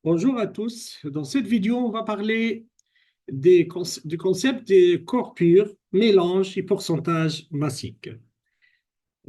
Bonjour à tous. Dans cette vidéo, on va parler du concept des corps purs, mélange et pourcentage massique.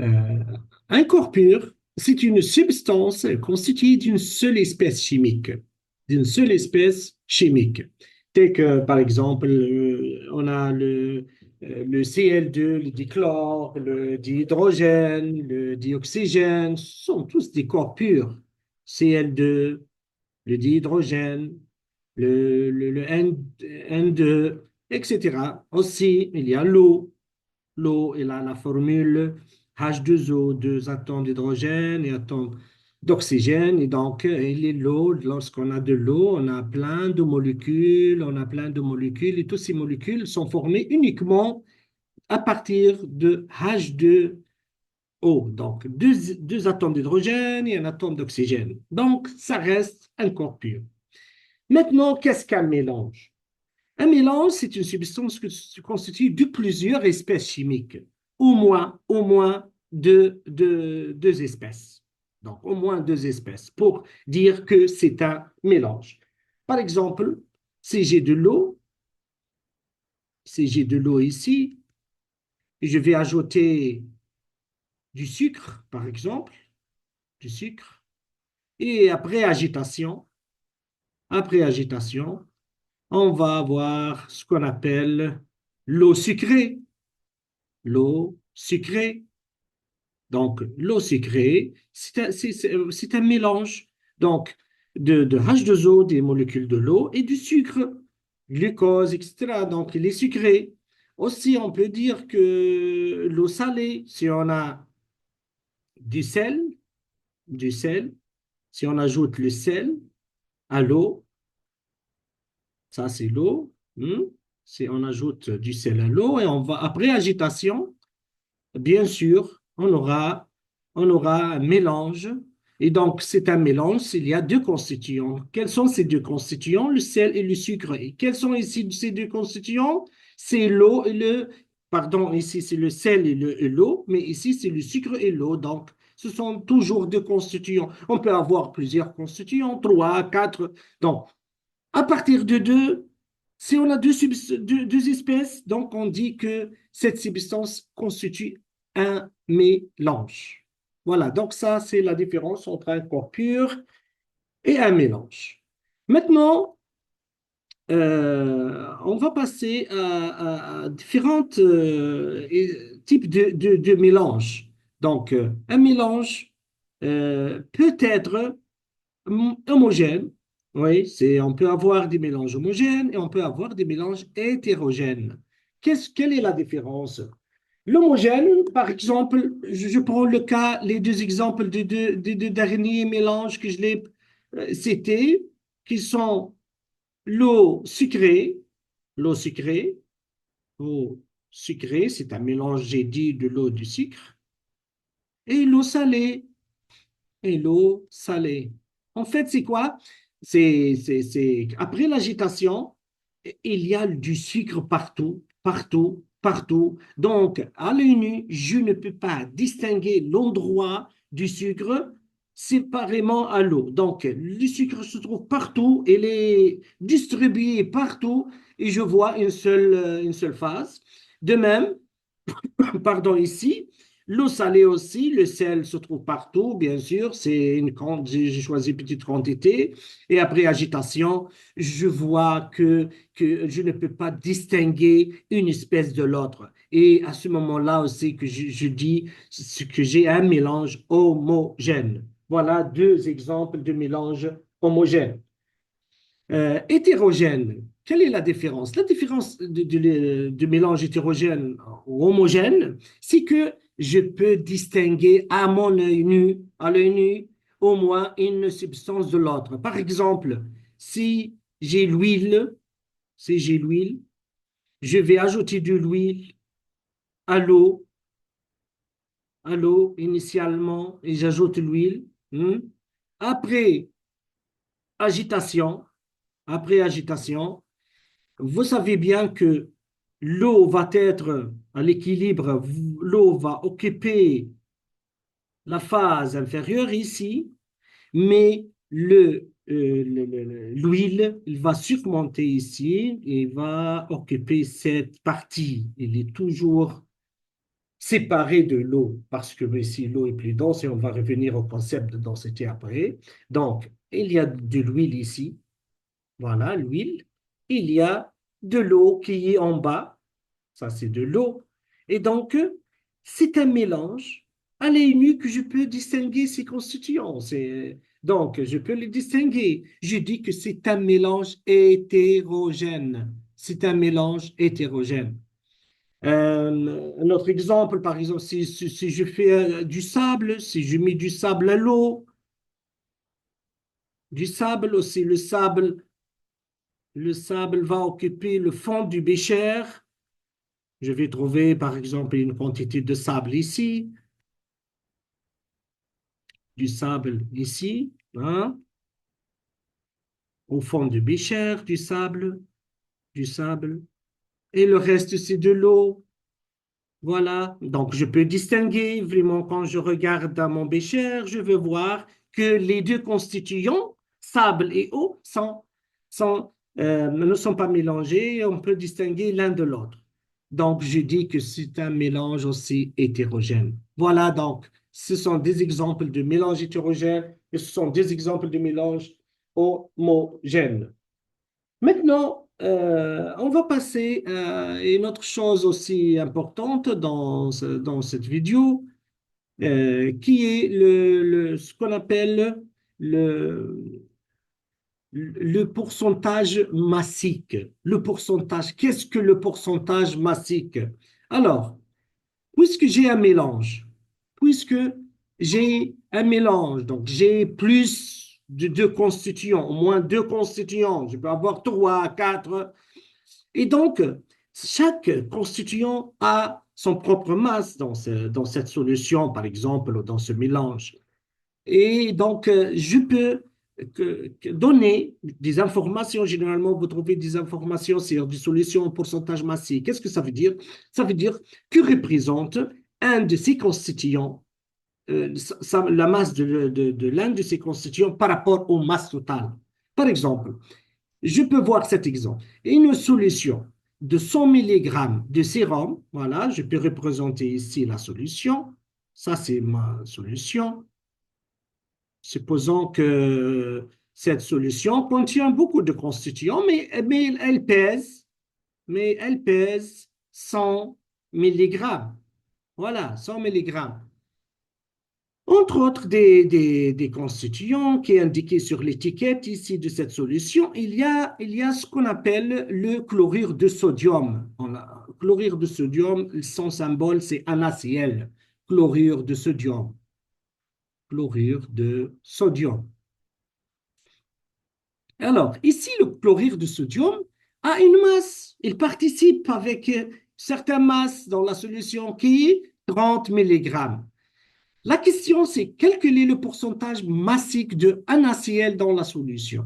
Euh, un corps pur, c'est une substance constituée d'une seule espèce chimique, telle que, par exemple, on a le Cl2, le dichlore, le dihydrogène, le dioxygène, ce sont tous des corps purs. Cl2, le dihydrogène, le N2, etc. Aussi, il y a l'eau. L'eau, elle a la formule H2O, deux atomes d'hydrogène et atomes d'oxygène. Et donc, l'eau, lorsqu'on a de l'eau, on a plein de molécules, et toutes ces molécules sont formées uniquement à partir de H2O. Donc, deux atomes d'hydrogène et un atome d'oxygène. Donc, ça reste un corps pur. Maintenant, qu'est-ce qu'un mélange? Un mélange, c'est une substance qui se constitue de plusieurs espèces chimiques, au moins deux espèces. Donc, au moins deux espèces pour dire que c'est un mélange. Par exemple, si j'ai de l'eau, si j'ai de l'eau ici, je vais ajouter du sucre, par exemple, du sucre, et après agitation, on va avoir ce qu'on appelle l'eau sucrée. L'eau sucrée. Donc, l'eau sucrée, c'est un mélange donc, de H2O, des molécules de l'eau, et du sucre, glucose, etc. Donc, il est sucré. Aussi, on peut dire que l'eau salée, si on a du sel, du sel, si on ajoute le sel à l'eau, ça c'est l'eau, si on ajoute du sel à l'eau, et on va, après agitation, bien sûr, on aura un mélange. Et donc, c'est un mélange, il y a deux constituants. Quels sont ces deux constituants? Le sel et le sucre. Et quels sont ici ces deux constituants? C'est l'eau et pardon, ici c'est le sel et l'eau, mais ici c'est le sucre et l'eau. Donc, ce sont toujours deux constituants. On peut avoir plusieurs constituants, trois, quatre. Donc, à partir de deux, si on a deux espèces, donc on dit que cette substance constitue un mélange. Voilà, donc ça, c'est la différence entre un corps pur et un mélange. Maintenant, on va passer à différents types de mélanges. Donc, un mélange peut être homogène. Oui, on peut avoir des mélanges homogènes et on peut avoir des mélanges hétérogènes. Quelle est la différence? L'homogène, par exemple, je prends les deux exemples des deux derniers mélanges que je l'ai cités, qui sont l'eau sucrée, l'eau sucrée, l'eau sucrée, c'est un mélange, j'ai dit, de l'eau et du sucre, et l'eau salée, et l'eau salée. En fait, c'est quoi? Après l'agitation, il y a du sucre partout, partout, partout. Donc, à l'œil nu, je ne peux pas distinguer l'endroit du sucre séparément à l'eau. Donc, le sucre se trouve partout, il est distribué partout et je vois une seule phase. De même, pardon, ici. L'eau salée aussi, le sel se trouve partout, bien sûr. J'ai choisi une petite quantité. Et après agitation, je vois que je ne peux pas distinguer une espèce de l'autre. Et à ce moment-là aussi que je dis que j'ai un mélange homogène. Voilà deux exemples de mélange homogène. Hétérogène, quelle est la différence? La différence de mélange hétérogène ou homogène, c'est que je peux distinguer à l'œil nu, au moins une substance de l'autre. Par exemple, si j'ai l'huile, si j'ai l'huile, je vais ajouter de l'huile à l'eau, initialement, et j'ajoute l'huile. Après agitation, après agitation, vous savez bien que l'eau va être à l'équilibre, l'eau va occuper la phase inférieure ici, mais l'huile, il va surmonter ici et va occuper cette partie. Il est toujours séparé de l'eau parce que ici l'eau est plus dense et on va revenir au concept de densité après. Donc, il y a de l'huile ici. Voilà, l'huile. Il y a de l'eau qui est en bas. Ça, c'est de l'eau. Et donc, c'est un mélange à l'œil nu que je peux distinguer ces constituants. Donc, je peux les distinguer. Je dis que c'est un mélange hétérogène. C'est un mélange hétérogène. Un autre exemple, par exemple, si je fais du sable, si je mets du sable à l'eau, du sable aussi, le sable va occuper le fond du bécher. Je vais trouver, par exemple, une quantité de sable ici, du sable ici, hein, au fond du bécher, du sable, et le reste, c'est de l'eau. Voilà, donc je peux distinguer vraiment quand je regarde dans mon bécher, je veux voir que les deux constituants, sable et eau, ne sont pas mélangés, on peut distinguer l'un de l'autre. Donc je dis que c'est un mélange aussi hétérogène. Voilà, donc ce sont des exemples de mélange hétérogène et ce sont des exemples de mélange homogène. Maintenant, on va passer à une autre chose aussi importante dans cette vidéo, qui est ce qu'on appelle le, le pourcentage massique. Le pourcentage, qu'est-ce que le pourcentage massique? Alors, puisque j'ai un mélange, puisque j'ai un mélange, donc j'ai plus de deux constituants, au moins deux constituants, je peux avoir trois, quatre, et donc chaque constituant a son propre masse dans cette solution, par exemple, ou dans ce mélange. Et donc, je peux donner des informations. Généralement, vous trouvez des informations sur des solutions en pourcentage massif. Qu'est-ce que ça veut dire? Ça veut dire que représente un de ces constituants, la masse de l'un de ces constituants par rapport aux masses totales. Par exemple, je peux voir cet exemple. Une solution de 100 mg de sérum, voilà, je peux représenter ici la solution. Ça, c'est ma solution. Supposons que cette solution contient beaucoup de constituants, mais elle pèse 100 mg. Voilà, 100 mg. Entre autres des constituants qui est indiqué sur l'étiquette ici de cette solution, il y a ce qu'on appelle le chlorure de sodium. Chlorure de sodium, son symbole c'est NaCl, chlorure de sodium. Chlorure de sodium. Alors, ici, le chlorure de sodium a une masse. Il participe avec certaine masse dans la solution qui est 30 mg. La question, c'est calculer le pourcentage massique de NaCl dans la solution.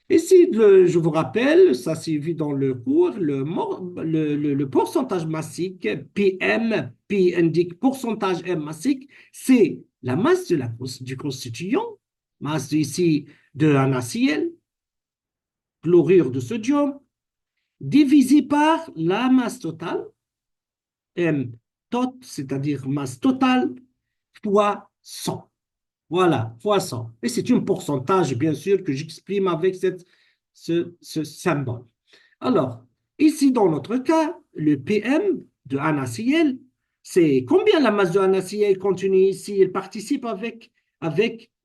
Ici, je vous rappelle, ça s'est vu dans le cours, le pourcentage massique, PM, P indique pourcentage M massique, c'est la masse du constituant, masse ici de NaCl, chlorure de sodium, divisé par la masse totale, M tot, c'est-à-dire masse totale, fois 100. Voilà, fois 100. Et c'est un pourcentage, bien sûr, que j'exprime avec ce symbole. Alors, ici, dans notre cas, le PM de NaCl, c'est combien la masse de NaCl contenue ici? Elle participe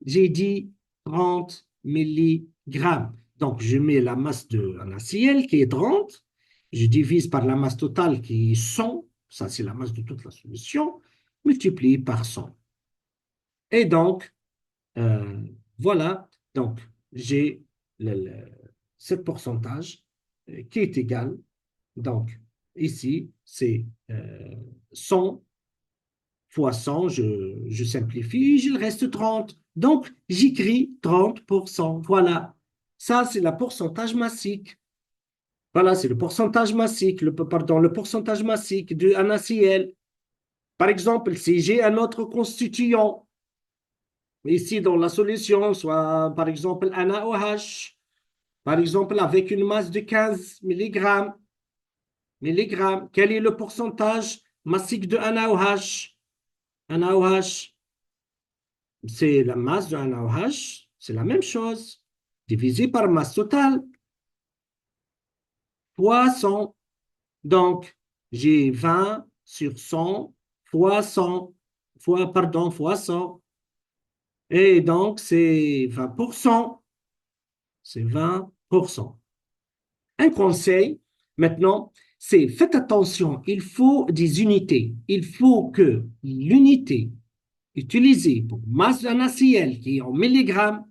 j'ai dit, 30 milligrammes. Donc, je mets la masse de NaCl qui est 30, je divise par la masse totale qui est 100, ça c'est la masse de toute la solution, multiplié par 100. Et donc, euh, voilà, donc j'ai ce pourcentage qui est égal. Donc, ici, c'est 100 fois 100, je simplifie, il reste 30. Donc, j'écris 30%. Voilà, ça, c'est le pourcentage massique. Voilà, c'est le pourcentage massique, pardon, le pourcentage massique de NaCl. Par exemple, si j'ai un autre constituant, ici dans la solution, soit par exemple NaOH, par exemple avec une masse de 15 mg. Quel est le pourcentage massique de NaOH? NaOH, c'est la masse de NaOH, c'est la même chose, divisé par masse totale, fois 100. Donc, j'ai 20 sur 100 fois 100, fois 100. Et donc, c'est 20%. C'est 20%. Un conseil, maintenant, c'est faites attention, il faut des unités. Il faut que l'unité utilisée pour masse d'un NaCl qui est en milligrammes,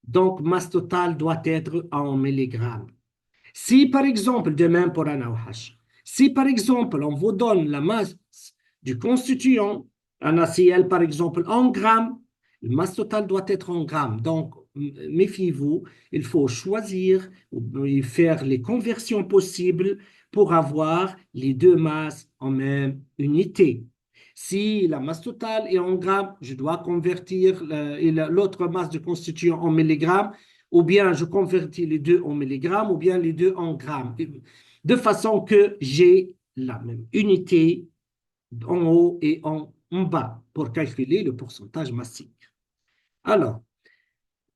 donc masse totale doit être en milligrammes. Si par exemple, de même pour un OH, si par exemple on vous donne la masse du constituant, un NaCl par exemple en grammes, la masse totale doit être en grammes. Donc, méfiez-vous, il faut choisir et faire les conversions possibles pour avoir les deux masses en même unité. Si la masse totale est en grammes, je dois convertir l'autre masse de constituant en milligrammes, ou bien je convertis les deux en milligrammes, ou bien les deux en grammes, de façon que j'ai la même unité en haut et en bas pour calculer le pourcentage massique. Alors,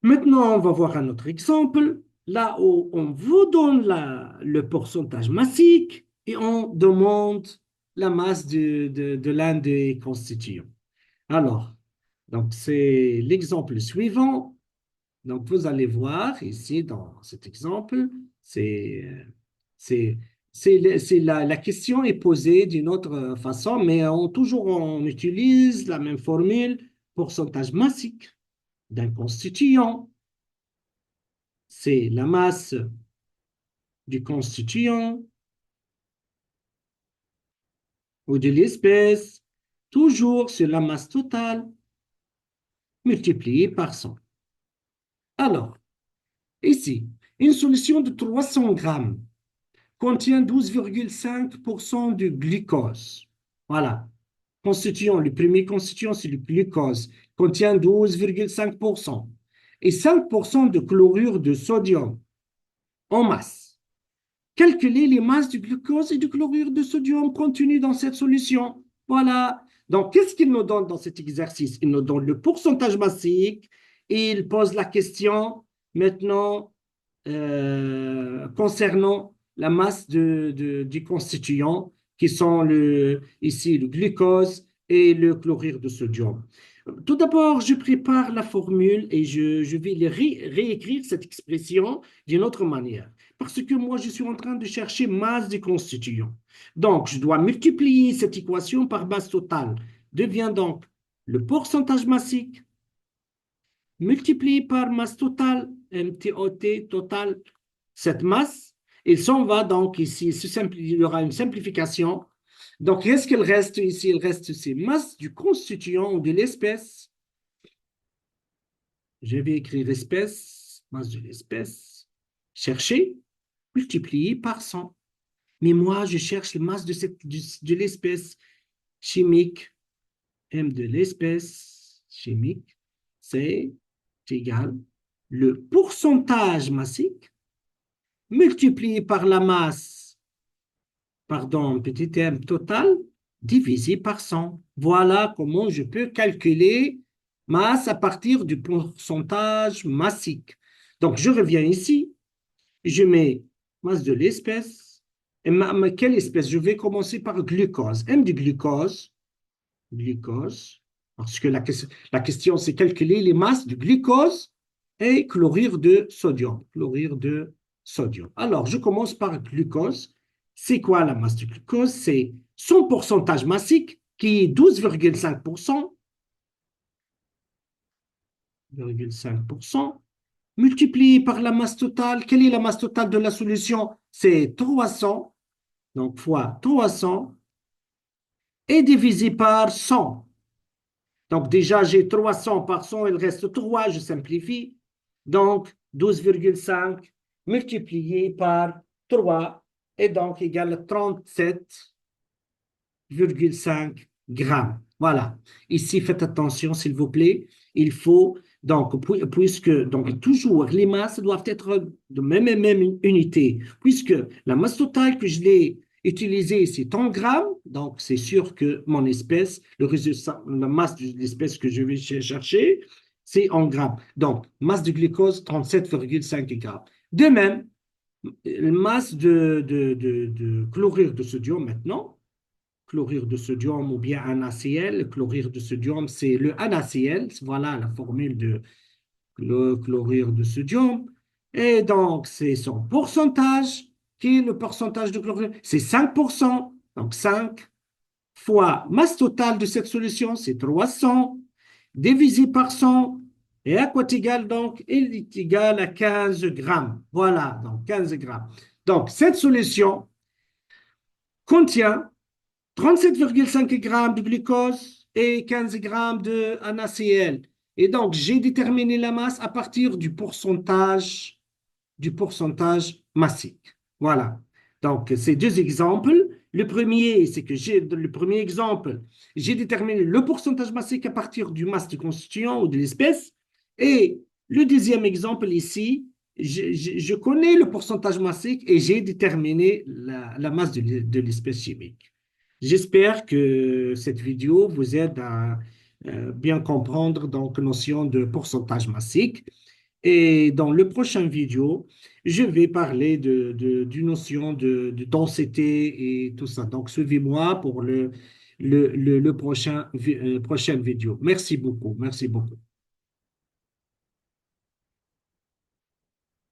maintenant, on va voir un autre exemple, là où on vous donne le pourcentage massique et on demande la masse de l'un des constituants. Alors, donc c'est l'exemple suivant. Donc, vous allez voir ici dans cet exemple, c'est, c'est, la question est posée d'une autre façon, mais toujours on utilise la même formule, pourcentage massique d'un constituant, c'est la masse du constituant ou de l'espèce, toujours sur la masse totale, multipliée par 100. Alors, ici, une solution de 300 grammes contient 12,5% de glucose. Voilà. Constituant, le premier constituant, c'est le glucose, contient 12,5%. Et 5% de chlorure de sodium en masse. Calculez les masses du glucose et du chlorure de sodium contenues dans cette solution. Voilà. Donc, qu'est-ce qu'il nous donne dans cet exercice? Il nous donne le pourcentage massique et il pose la question maintenant concernant la masse du constituant, qui sont ici le glucose et le chlorure de sodium. Tout d'abord, je prépare la formule et je vais réécrire cette expression d'une autre manière. Parce que moi, je suis en train de chercher masse du constituant. Donc, je dois multiplier cette équation par masse totale. Devient donc le pourcentage massique multiplié par masse totale, MTOT totale, cette masse, il s'en va donc ici, il y aura une simplification. Donc, qu'est-ce qu'il reste ici? Il reste ces masses du constituant ou de l'espèce. Je vais écrire espèce, masse de l'espèce, chercher, multiplier par 100. Mais moi, je cherche la masse de l'espèce chimique, M de l'espèce chimique, c'est égal le pourcentage massique multiplié par la masse, pardon, petit m total, divisé par 100. Voilà comment je peux calculer masse à partir du pourcentage massique. Donc, je reviens ici, je mets masse de l'espèce. Et quelle espèce? Je vais commencer par glucose. M du glucose, parce que la question, c'est calculer les masses du glucose et chlorure de sodium. Chlorure de sodium. Alors, je commence par glucose. C'est quoi la masse du glucose? C'est son pourcentage massique qui est 12,5%, multiplié par la masse totale. Quelle est la masse totale de la solution? C'est 300, donc fois 300, et divisé par 100. Donc déjà, j'ai 300 par 100, il reste 3, je simplifie. Donc 12,5 multiplié par 3 est donc égal à 37,5 grammes. Voilà. Ici, faites attention, s'il vous plaît. Il faut, donc, puisque, donc, toujours, les masses doivent être de même unité. Puisque la masse totale que je l'ai utilisée, c'est en grammes, donc c'est sûr que mon espèce, le résultat, la masse de l'espèce que je vais chercher, c'est en grammes. Donc, masse de glucose, 37,5 grammes. De même, masse de chlorure de sodium maintenant, chlorure de sodium ou bien NaCl. Chlorure de sodium, c'est le NaCl. Voilà la formule de chlorure de sodium. Et donc, c'est son pourcentage. Qui est le pourcentage de chlorure? C'est 5%. Donc, 5 fois masse totale de cette solution, c'est 300, divisé par 100, et à quoi égal donc? Il est égal à 15 grammes. Voilà, donc 15 grammes. Donc, cette solution contient 37,5 grammes de glucose et 15 grammes de NaCl. Et donc, j'ai déterminé la masse à partir du pourcentage massique. Voilà. Donc, ces deux exemples. Le premier, c'est que le premier exemple, j'ai déterminé le pourcentage massique à partir du masse de constituant ou de l'espèce. Et le deuxième exemple ici, je connais le pourcentage massique et j'ai déterminé la masse de l'espèce chimique. J'espère que cette vidéo vous aide à bien comprendre donc notion de pourcentage massique. Et dans le prochain vidéo, je vais parler d'une notion de densité et tout ça. Donc, suivez-moi pour le prochain, prochaine vidéo. Merci beaucoup. Merci beaucoup.